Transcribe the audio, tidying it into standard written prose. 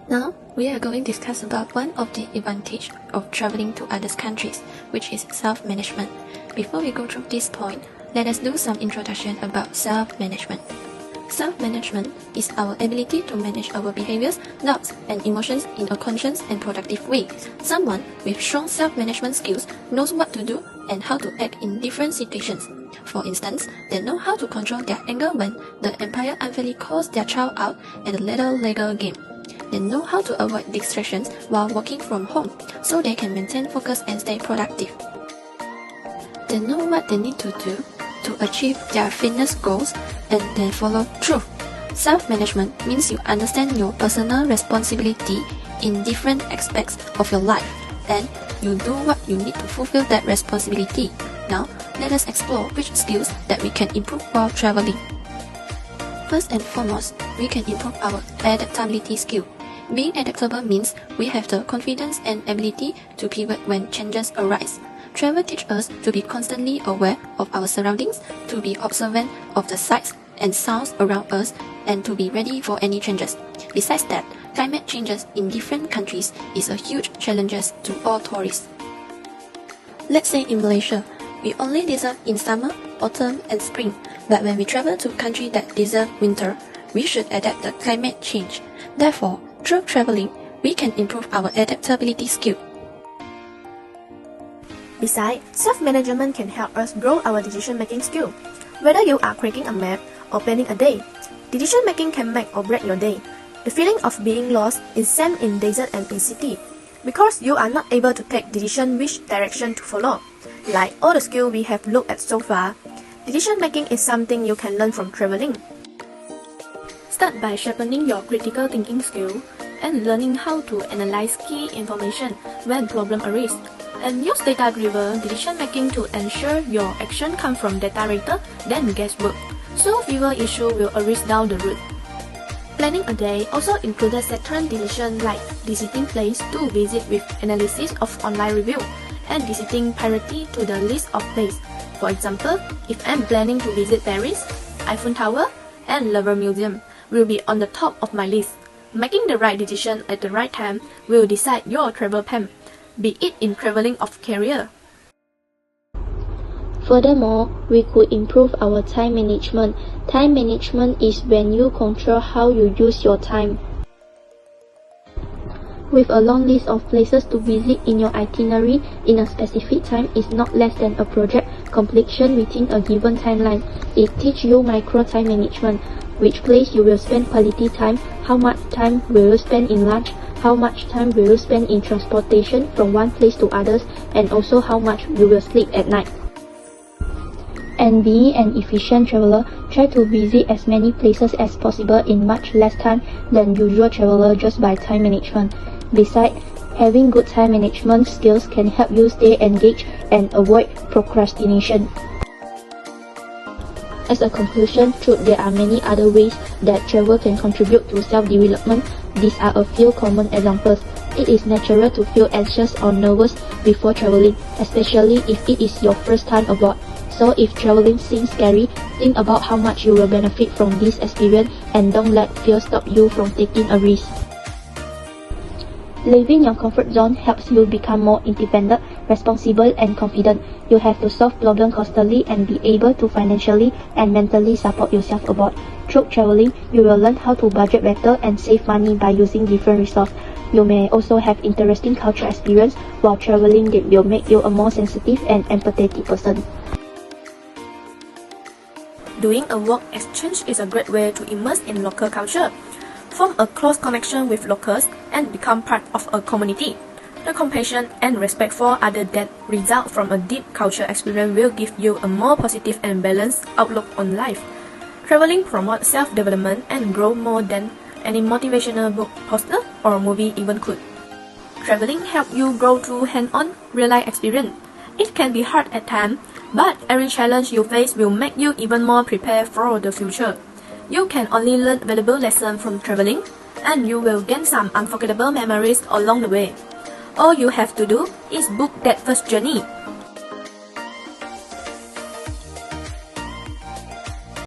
Now, we are going to discuss about one of the advantages of traveling to other countries, which is self-management. Before we go through this point, let us do some introduction about self-management. Self-management is our ability to manage our behaviors, thoughts, and emotions in a conscious and productive way. Someone with strong self-management skills knows what to do and how to act in different situations. For instance, they know how to control their anger when the employer unfairly calls their child out at a little Lego game. They know how to avoid distractions while working from home, so they can maintain focus and stay productive. They know what they need to do to achieve their fitness goals, and they follow through. Self-management means you understand your personal responsibility in different aspects of your life, and you do what you need to fulfill that responsibility. Now, let us explore which skills that we can improve while traveling. First and foremost, we can improve our adaptability skill. Being adaptable means we have the confidence and ability to pivot when changes arise. Travel teaches us to be constantly aware of our surroundings, to be observant of the sights and sounds around us, and to be ready for any changes. Besides that, climate changes in different countries is a huge challenge to all tourists. Let's say in Malaysia, we only deserve in summer, autumn, and spring, but when we travel to countries that deserve winter, we should adapt the climate change. Therefore, through traveling, we can improve our adaptability skill. Besides, self-management can help us grow our decision-making skill. Whether you are creating a map or planning a day, decision-making can make or break your day. The feeling of being lost is same in desert and in city, because you are not able to take decision which direction to follow. Like all the skills we have looked at so far, decision-making is something you can learn from traveling. Start by sharpening your critical thinking skill and learning how to analyze key information when problems arise. And use data-driven decision-making to ensure your action come from data rather than guesswork, so fewer issues will arise down the road. Planning a day also includes certain decisions like visiting place to visit with analysis of online review and visiting priority to the list of places. For example, if I'm planning to visit Paris, Eiffel Tower, and Louvre Museum will be on the top of my list. Making the right decision at the right time will decide your travel plan, be it in traveling or career. Furthermore, we could improve our time management. Time management is when you control how you use your time. With a long list of places to visit in your itinerary in a specific time is not less than a project completion within a given timeline. It teaches you micro time management, which place you will spend quality time, how much time will you spend in lunch, how much time will you spend in transportation from one place to others, and also how much you will sleep at night. And being an efficient traveler, try to visit as many places as possible in much less time than usual traveler just by time management. Besides, having good time management skills can help you stay engaged and avoid procrastination. As a conclusion, though there are many other ways that travel can contribute to self-development, these are a few common examples. It is natural to feel anxious or nervous before traveling, especially if it is your first time abroad. So if traveling seems scary, think about how much you will benefit from this experience and don't let fear stop you from taking a risk. Leaving your comfort zone helps you become more independent, responsible, and confident. You have to solve problems constantly and be able to financially and mentally support yourself abroad. Through traveling, you will learn how to budget better and save money by using different resources. You may also have interesting cultural experience while traveling that will make you a more sensitive and empathetic person. Doing a work exchange is a great way to immerse in local culture, form a close connection with locals, and become part of a community. The compassion and respect for others that result from a deep cultural experience will give you a more positive and balanced outlook on life. Traveling promotes self-development and growth more than any motivational book, poster, or movie even could. Traveling helps you grow through hands-on, real-life experience. It can be hard at times, but every challenge you face will make you even more prepared for the future. You can only learn valuable lessons from traveling, and you will gain some unforgettable memories along the way. All you have to do is book that first journey.